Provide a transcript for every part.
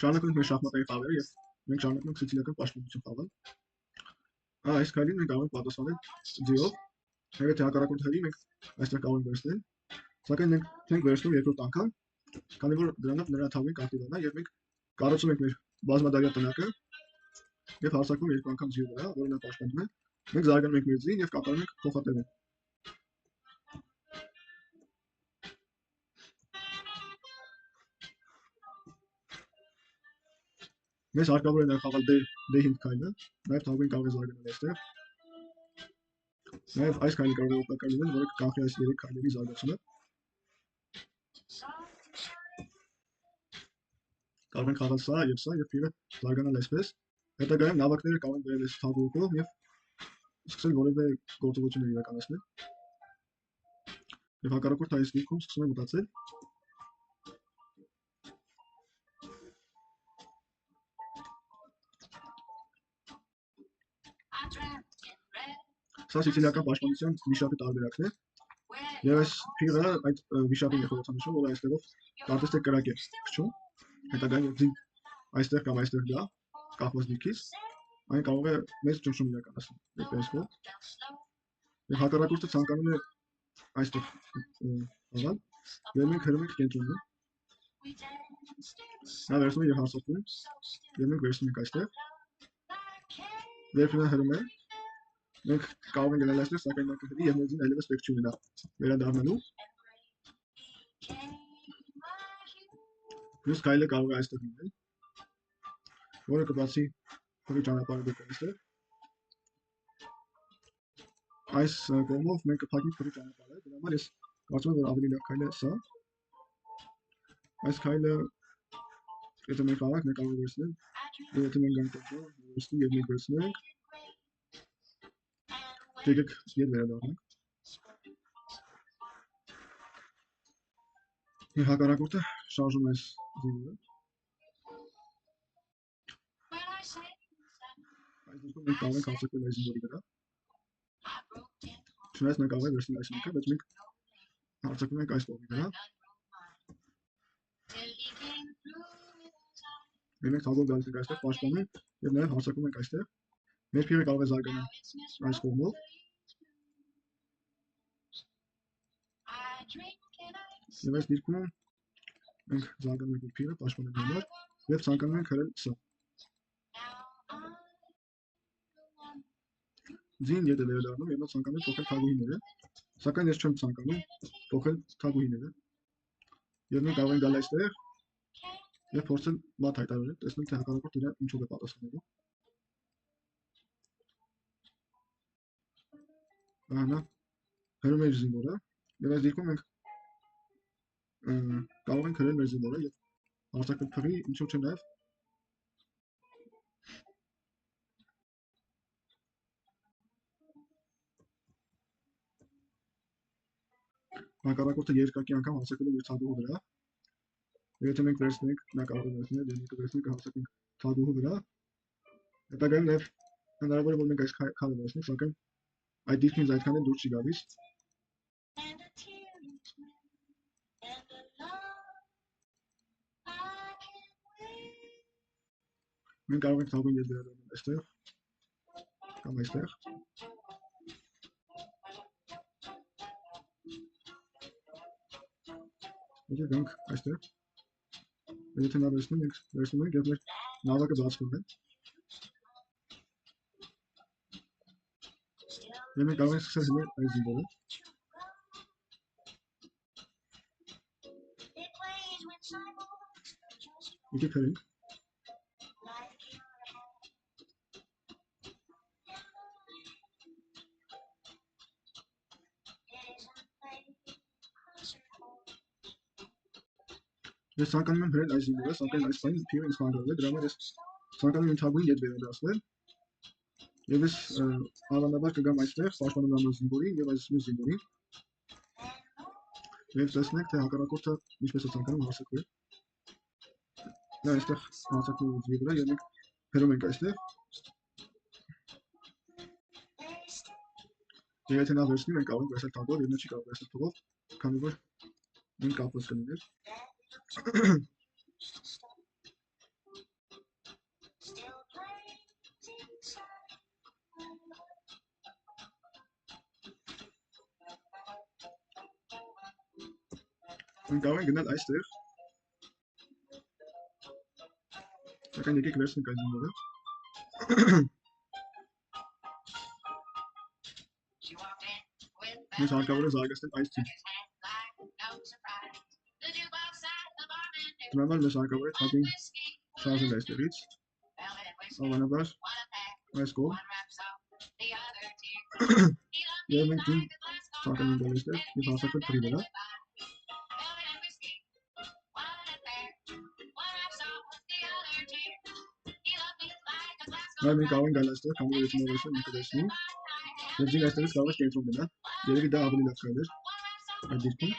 Շարունակում ենք մեր շախմատային խաղերը եւ մենք շարունակում ենք սիցիլիական պաշտպանություն խաղալ։ Այս քայլին մենք կարող ենք պատասխանել ձիով, եւ եթե հակառակորդ հերի մենք այստեղ կարող ենք վերցնել, սակայն մենք չենք վերցնում երկրորդ անգամ, քանի որ դրանով նրա թագին կակտիվանա եւ մենք կառուցում ենք մեր բազմադարյա տնակը եւ հարձակվում երկու անգամ ձիու վրա, որը նա պաշտպանում է։ Մենք զարգանում ենք մեր ձին եւ կատարում ենք փոխատեղում։ Մեզ հարկավոր է նաև խաղալ D5 քայլը, նաև թագուհին կարող է զարգանալ այստեղ։ Նաև այս քայլը կարող է օգտակար լինել, որը կկանխի այս 3 քայլերի զարգացումը։ Կարող ենք խաղալ սա եւ փիրը զարգանալ այսպես։ Հետագայում նավակները կարող են վերել այս թագուհու կողմ եւ սկսել որևէ գործողություններ իրականացնել։ Եվ հակառակորդը այս դեպքում սկսում է մտածել։ Սա սիցիլիական պաշտպանության վիշապի տարբերակն է։ Եվ այս փիրը այդ վիշապին է խորհրդանշում, որը այստեղով կարծես թե կրակ է փչում։ Հետագայում ձին այստեղ կամ այստեղ գա, կախված դիրքից, այն կարող է մեծ ճնշում իրականացնել դեպի եւ հակառակորդը ցանկանում է այստեղ խաղալ, եւ մենք հրում ենք կենտրոնում։ Նա վերցնում է եւ հարձակվում, եւ մենք վերցնում ենք այստեղ։ Երբ նա հրում է, մենք կարող ենք գնալ այստեղ, սակայն նա կհրի եւ մեր ձին այլևս պետք չունենա վերադառնալու։ Plus քայլը կարող է այստեղ լինել, որը կբացի փրի ճանապարհը դեպի այստեղ։ Այս կողմով մենք կփակենք փրի ճանապարհը, դրա համար ես կարծում եմ, որ ավելի լավ քայլը սա։ Այս քայլը եթե մենք խաղանք, մենք կարող ենք վերցնել, եթե մենք գանք կենտրոն, վերցնենք եւ մենք վերցնենք, եկեք ետ վերադառնանք։ Մեր հակառակորդը շարժում է այս ձիները։ Այս դեպքում մենք կարող ենք հարձակվել այս զինվորի վրա։ Չնայած նա կարող է վերցնել այս մեկը, բայց մենք հարձակվում ենք այս կողմի վրա։ Մենք թագով գալիս ենք այստեղ, պաշտպանում եւ նաեւ հարձակվում ենք այստեղ։ Մեր փիրը կարող է զարգանալ այս կողմով։ Եվ այս դիրքում մենք զարգանում ենք փիրը պաշտպանելու համար եւ ցանկանում ենք հրել սա։ Ձին ետ է վերադառնում եւ նա ցանկանում է փոխել թագուհիները, սակայն ես չեմ ցանկանում փոխել թագուհիները։ Եվ մենք կարող ենք գալ այստեղ եւ փորձել մատ հայտարարել, տեսնել թե հակառակորդը իրեն ինչով է պատասխանելու։ Ահա հրում է իր զինվորը եւ այս դիրքում մենք կարող ենք հրել մեր զինվորը եւ հարձակվել փրի, ինչու՞ չէ նաեւ հակառակորդը երկակի անգամ հարձակվել է իր թագուհու վրա։ Եվ եթե մենք վերցնենք, նա կարող է վերցնել, եւ մենք վերցնենք հարձակենք թագուհու վրա։ Հետագայում նաեւ հնարավոր է որ մենք այս քայլը վերցնենք, սակայն այդ դիրքից այդքան էլ դուրս չի գալիս։ Մենք կարող ենք թագուհին ետ վերադառնալ այստեղ կամ այստեղ։ Եկեք գանք այստեղ։ Եթե նա վերցնում ենք եւ մեր նավակը բացվում է։ Եվ մենք կարող ենք սկսել հնել այս զինվորը։ Եկեք հրենք։ Ես ցանկանում եմ հրել այս զինվորը, սակայն այս բանը փիրը ինձ խանգարել է, դրա համար ես ցանկանում եմ թագուհին ետ վերադարձնել։ Եվ ես ավանդաբար կգամ այստեղ, պաշտպանեմ ամեն զինվորին եւ այս մյուս զինվորին։ Եվ տեսնենք, թե հակառակորդը ինչպես է ցանկանում հարձակվել։ Նա այստեղ հարձակվում է ձի վրա եւ մենք հրում ենք այստեղ։ Եվ եթե նա վերցնի, մենք կարող ենք վերցնել թագով, եւ նա չի կարող վերցնել թողով, քանի որ մենք կապված կլիներ։ Մենք կարող ենք գնալ այստեղ, սակայն եկեք վերցնենք այդ զինվորը։ Մեզ հարկավոր է զարգացնել այս թիմ։ Տրամալ մեզ հարկավոր է թագին շարժել այստեղից, ավանաբար այս կողմ, և մենք թիմ ցանկանում ենք գալ այստեղ և հարձակվել փրի վրա։ Նաև մենք կարող ենք գալ այստեղ, քանի որ եթե նա վերցնենք, մենք կվերցնի, և ձին այստեղից կարող եք կենտրոն գնալ, երևի դա ավելի լավ քայլ էր այդ դիրքում։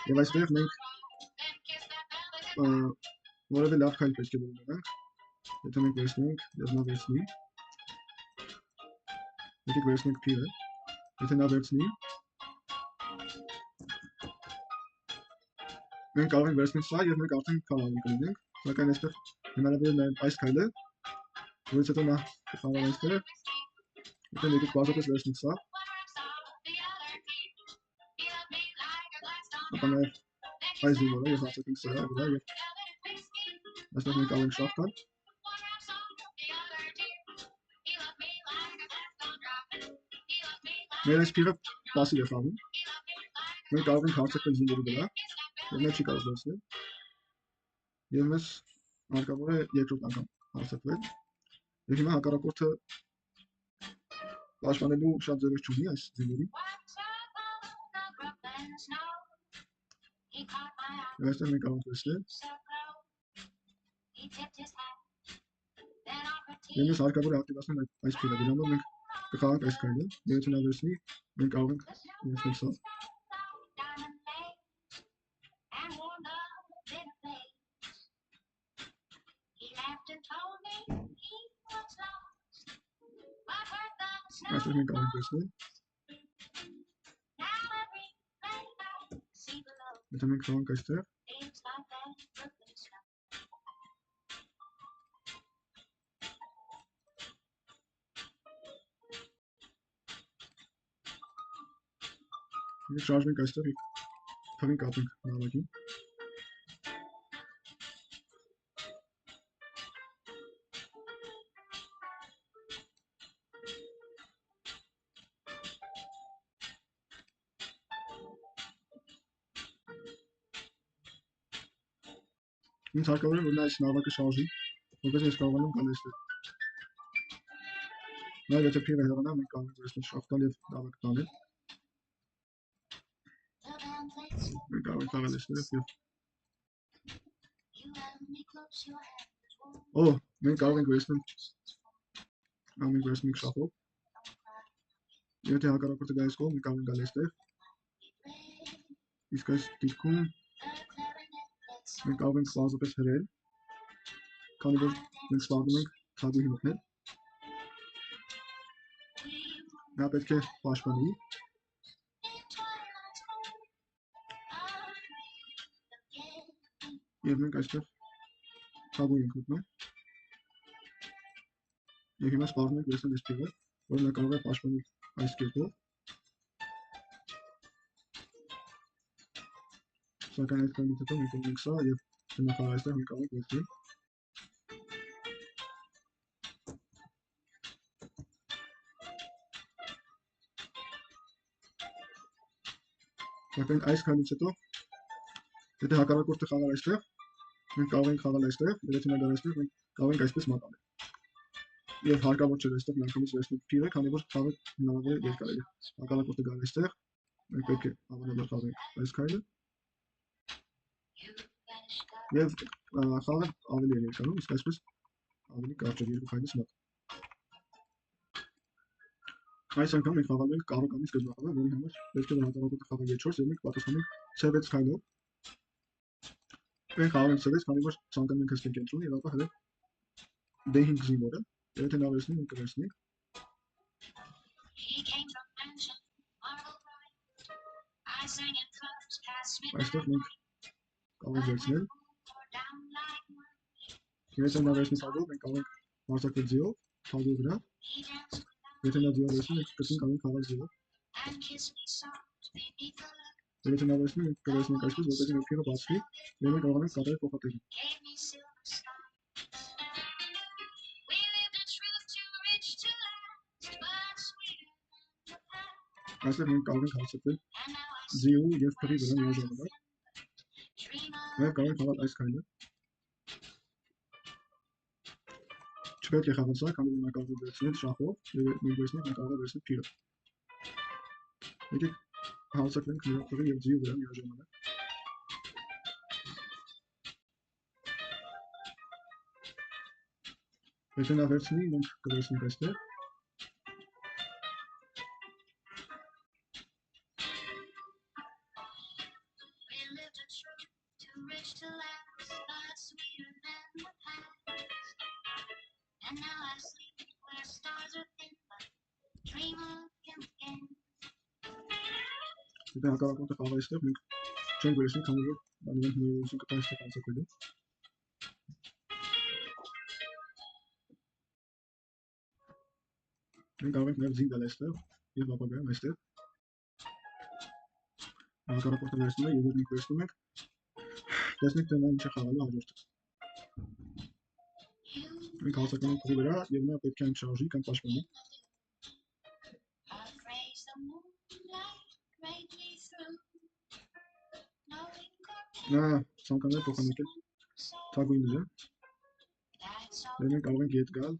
Եվ այստեղ մենք որևէ լավ քայլ պետք է որ ունենանք, եթե մենք վերցնենք և նա վերցնի, եկեք վերցնենք փիրը, եթե նա վերցնի, մենք կարող ենք վերցնել սա և մենք արդեն խաղաղ կլինենք, սակայն այստեղ հնարավոր է նաև այս քայլը, որից հետո նա կխաղալ այստեղ, եթե եկեք բազապես վերցնենք սա, ապա նաև այս զինվորը և հարձակենք սրա վրա և այստեղ մենք կարող ենք շահ տալ։ Մեր այս փիրը պասիվ է խաղում, մենք կարող ենք հարձակվել զինվորի վրա, և նա չի կարող վերցնել, և մեզ հարկավոր է երկրորդ անգամ հարձակվել, և հիմա հակառակորդը պաշտպանելու շատ ձևեր չունի այս զինվորին, և այստեղ մենք կարող ենք վերցնել, և մեզ հարկավոր է ակտիվացնել այս փիրը, դրա համար մենք կխաղանք այս քայլը, և եթե նա վերցնի, մենք կարող ենք վերցնել սա։ Այստեղ մենք կարող ենք վերցնել, եթե մենք խաղանք այստեղ, մենք շարժվենք այստեղ և թվին կապենք նավակին։ Ինձ հարկավոր է, որ նա այս նավակը շարժի, որպես ես կարողանամ գալ այստեղ։ Նաև եթե փիրը հեռանա, մենք կարող ենք վերցնել շահ տալ և նավակը տանել։ Մենք կարող ենք խաղալ այստեղ և մենք կարող ենք վերցնել շահով։ Եվ եթե հակառակորդը գա այս կողմ, մենք կարող ենք գալ այստեղ։ Իսկ այս դիրքում մենք կարող ենք պարզապես հրել, քանի որ մենք սպառնում ենք թագուհի մտնել։ Նա պետք է պաշտպանի։ Եվ մենք այստեղ թագուհի ենք մտնում։ Եվ հիմա սպառնում ենք վերցնել այս փիրը, որը նա կարող է պաշտպանել այս կերպով։ Սակայն այդ քայլից հետո մենք ունենք սա և նախ այստեղ մենք կարող ենք վերցնել։ Սակայն այս քայլից հետո, եթե հակառակորդը խաղալ այստեղ, մենք կարող ենք խաղալ այստեղ, և եթե նա գալ այստեղ, մենք կարող ենք այսպես մատանել։ Եվ հարկավոր չէ այստեղ միանգամից վերցնել փիրը, քանի որ խաղը հնարավոր է երկար է։ Հակառակորդը գալ այստեղ, մենք պետք է հավանաբար խաղենք այս քայլը։ Եվ խաղը ավելի է երկարում, իսկ այսպես ավելի կարճ է երկու քայլից մոտ։ Այս անգամ մենք խաղալու ենք կարողանից գծախաղը, որի համար պետք է որ հակառակորդը խաղա G4 և մենք պատասխանենք C6 քայլով։ Մենք խաղում ենք C6, քանի որ ցանկանում ենք հսկել կենտրոնը և ապա հրել D5 զինվորը, և եթե նա վերցնի, մենք կվերցնենք։ Այստեղ մենք կարող ենք վերցնել։ Եթե նա վերցնի թագով, մենք կարող ենք հարձակվել ձիով, թագով վրա։ Եթե նա ձիով վերցնի, մենք կրկին կարող ենք խաղալ ձիով։ Եթե նա վերցնի, մենք կվերցնենք այսպես, որպեսզի մեր փիղը բացվի, եւ մենք կարողանանք կատարել փոխատեղում։ Այստեղ մենք կարող ենք հարձակվել ձիու եւ փղի վրա միաժամանակ։ Նաեւ կարող ենք խաղալ այս քայլը։ Չպետք է խաղալ սա, քանի որ նա կարող է վերցնել շախով եւ մենք վերցնենք, մենք կարող է վերցնել փիղը։ Եկեք հարձակվենք նրա փղի եւ ձիու վրա միաժամանակ։ Եթե նա վերցնի, մենք կվերցնենք այստեղ։ Եթե հակառակորդը խաղա այստեղ, մենք չենք վերցնի, քանի որ անվան հնարավորություն կտա այստեղ հարձակվելու։ Մենք կարող ենք նաև զինք գալ այստեղ եւ ապագայում այստեղ։ Հակառակորդը վերցնում է եւ մենք վերցնում ենք։ Տեսնենք թե նա ինչ է խաղալու հաջորդը։ Մենք հարձակվում ենք փողի վրա եւ նա պետք է այն շարժի կամ պաշտպանի։ Նա ցանկանում է փոխանակել թագուհի դերը։ Եվ մենք կարող ենք ետ գալ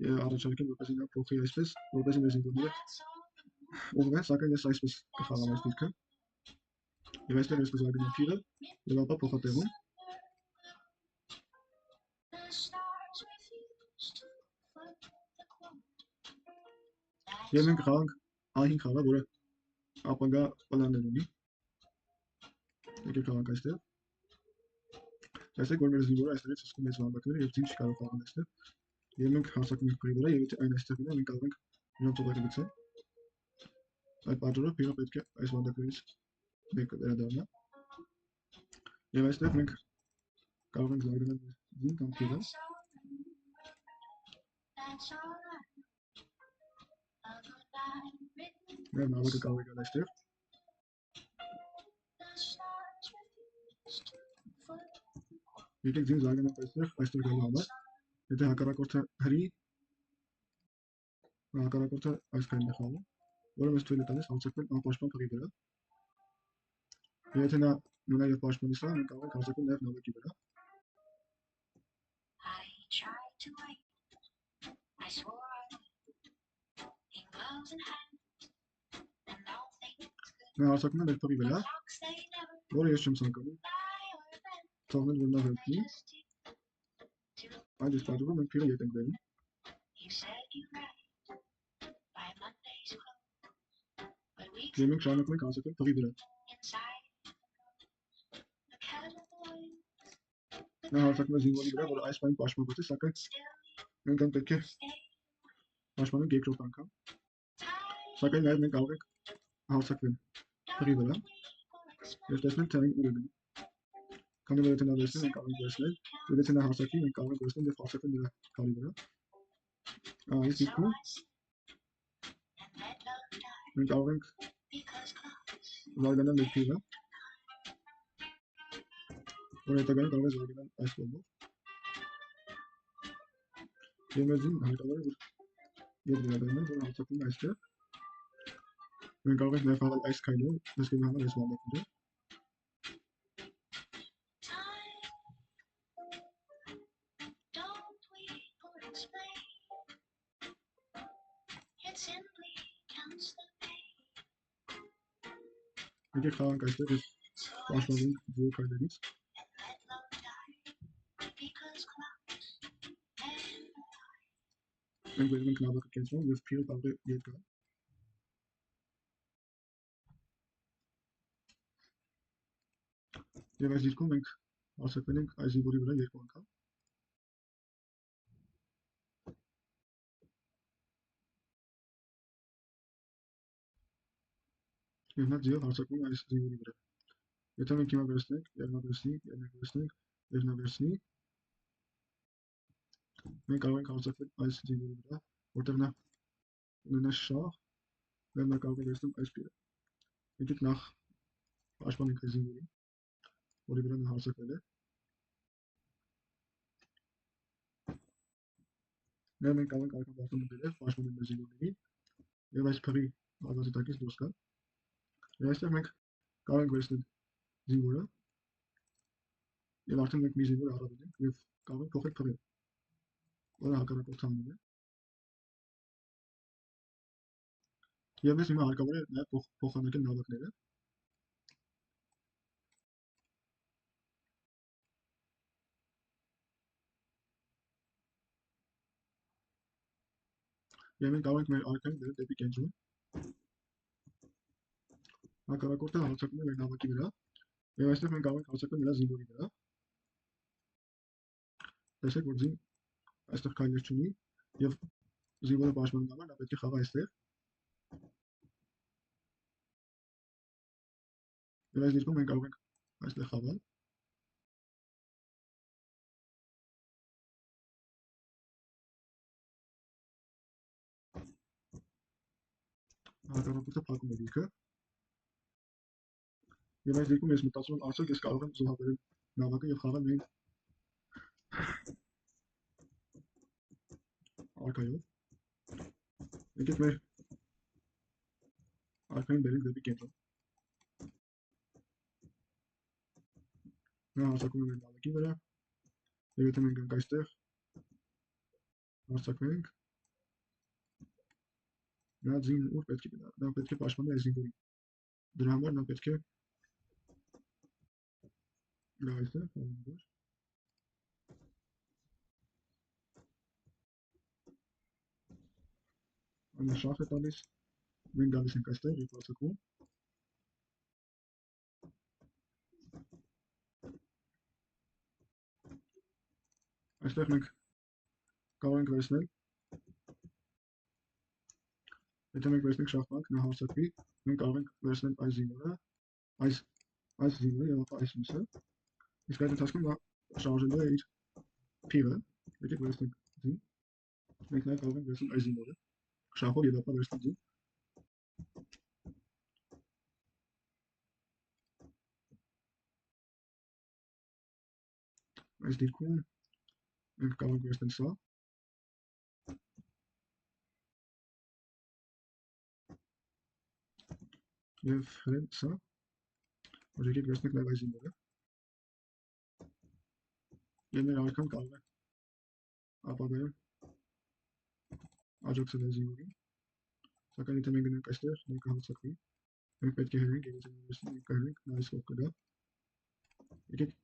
եւ առաջարկել, որպեսզի նա փոխի այսպես, որպեսզի մեր զինվորները ուղղվեն, սակայն ես այսպես կխաղամ այս դիրքը։ Եվ այստեղ ես կզարգանամ փիղը եւ ապա փոխատեղում։ Եվ մենք կխաղանք A5 խաղը, որը ապագա պլաններ ունի։ Եկեք խաղանք այստեղ։ Տեսեք, որ մեր զինվորը այստեղից հսկում է զանգակները եւ զինք չի կարող խաղալ այստեղ։ Եվ մենք հարձակվում ենք փիղի վրա եւ եթե այն այստեղ լինի, մենք կարող ենք նրան ծովակը գցել։ Այդ պատճառով փիղը պետք է այս վանդակներից մեկը վերադառնա։ Եվ այստեղ մենք կարող ենք զարգանալ զինք կամ փիղը։ Մեր նավակը կարող է գալ այստեղ։ Եկեք զինք զարգանանք այստեղ գալու համար։ Եթե հակառակորդը հրի, հակառակորդը այս քայլն է խաղում, որը մեզ թույլ է տալիս հարձակվել անպաշտպան փղի վրա։ Եվ եթե նա մնա եւ պաշտպանի սա, մենք կարող ենք հարձակվել նաեւ նավակի վրա։ Նա հարձակվում է մեր փղի վրա, որը ես չեմ ցանկանում թողնել, որ նա վերցնի։ Այդ իսկ պատճառով մենք փիղը ետ ենք բերում։ Եվ մենք շարունակում ենք հարձակվել փղի վրա։ Նա հարձակվում է զինվորի վրա, որը այս պահին պաշտպանված է, սակայն մենք այն պետք է պաշտպանենք երկրորդ անգամ։ Սակայն նաև մենք կարող ենք հարձակվել փղի վրա եւ տեսնել, թե այն ուր է գնում։ Քանի որ եթե նա վերցնի, մենք կարող ենք վերցնել, եւ եթե նա հարձակվի, մենք կարող ենք վերցնել եւ հարձակվել նրա քարի վրա։ Այս դեպքում մենք կարող ենք զարգանալ մեր փիղը, որ հետագայում կարող է զարգանալ այս կողմով։ Եվ մեր զինը հարկավոր է, որ ետ վերադառնա, որը հարձակվում է այստեղ։ Մենք կարող ենք նաև խաղալ այս քայլով, նստելու համար այս վանդակները։ Եկեք խաղանք այստեղ եւ պաշտպանենք ձեր քայլերից։ Մենք վերում ենք նավակը կենտրոն եւ փիղը կարող է ետ գալ։ Եվ այս դիրքում մենք հարձակվել ենք այս զինվորի վրա երկու անգամ։ Եվ նա ձիով հարձակվում է այս զինվորի վրա։ Եթե մենք հիմա վերցնենք, եւ նա վերցնի, եւ մենք վերցնենք, եւ նա վերցնի, մենք կարող ենք հարձակվել այս զինվորի վրա, որտեղ նա ունենա շահ, եւ նա կարող է վերցնել այս փիղը։ Եկեք նախ Պաշտպանենք այս զինվորին, որի վրա նա հարձակվել է։ Now մենք կարող ենք արկան բարձրանում վերև, պաշտպանել մեր զինվորներին, եւ այս փղի ագազի տակից դուրս գալ։ Եվ այստեղ մենք կարող ենք վերցնել զինվորը, եւ արդեն մենք մի զինվոր առավել ենք եւ կարող ենք փոխել փղերը, որը հակառակորդ անում է։ Եվ մեզ հիմա հարկավոր է նաեւ փոխանակել նավակները։ Եվ մենք կարող ենք մեր արկան դնել դեպի կենտրոն։ Հակառակորդը հարձակվում է մեր նավակի վրա, եւ այստեղ մենք կարող ենք հարձակվել նրա զինվորի վրա։ Տեսեք, որ զին այստեղ քայլեր չունի եւ զինվորը պաշտպանելու համար նա պետք է խաղա այստեղ։ Եվ այս դեպքում մենք կարող ենք այստեղ խաղալ։ Հակառակորդը փակում է դիրքը։ Եվ այս դեպքում ես մտածում եմ, արդյոք ես կարող եմ զոհաբերել նավակը եւ խաղալ միայն արկայով։ Եկեք մեր արկային բերենք դեպի կենտրոն։ Նա հարձակվում է մեր նավակի վրա, եւ եթե մենք գանք այստեղ հարձակվենք, նա զին ուր պետք է գնա, նա պետք է պաշտպանի այս զինվորին։ Դրա համար նա պետք է գա այստեղ, որ Անա շախ է տալիս, մենք գալիս ենք այստեղ եւ հարձակվում։ Այստեղ մենք կարող ենք վերցնել, եթե մենք վերցնենք շախմատ, նա հարձակվի, մենք կարող ենք վերցնել այս զինվորը, այս զինվորը եւ ապա այս մյուսը։ Իսկ այդ ընթացքում նա շարժելու է իր փիղը, եկեք վերցնենք զին։ Մենք նաեւ կարող ենք վերցնել այս զինվորը, շախով եւ ապա վերցնել զին։ Այս դեպքում մենք կարող ենք վերցնել սա։ Եվ հրել սա, որ եկեք վերցնենք նաև այս զինվորը։ Եվ մեր արկան կարող է ապագայում աջակցել այս զինվորին։ Սակայն եթե մենք գնանք այստեղ, նա կհարձակվի։ Մենք պետք է հրենք, եւ եթե մենք կհրենք, նա այսքով կգա։ Եկեք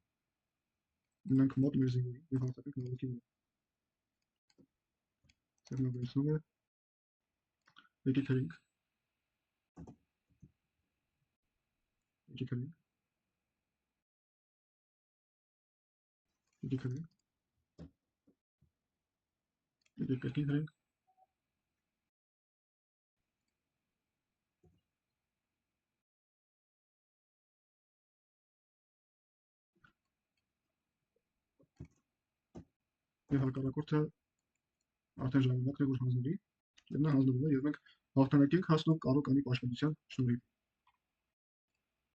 գնանք մոտ մեր զինվորին եւ հարձակենք նավակի վրա։ Սա նա վերցնում է։ Եկեք հրենք։ Եկեք հրենք։ Եկեք հրենք։ Եկեք կրկին հրենք։ Եվ հակառակորդը արդեն ժամանակն է, որ հանձնվի, եւ նա հանձնվում է, եւ մենք հաղթանակի ենք հասնում Կարո կանի պաշտպանության շնորհիվ։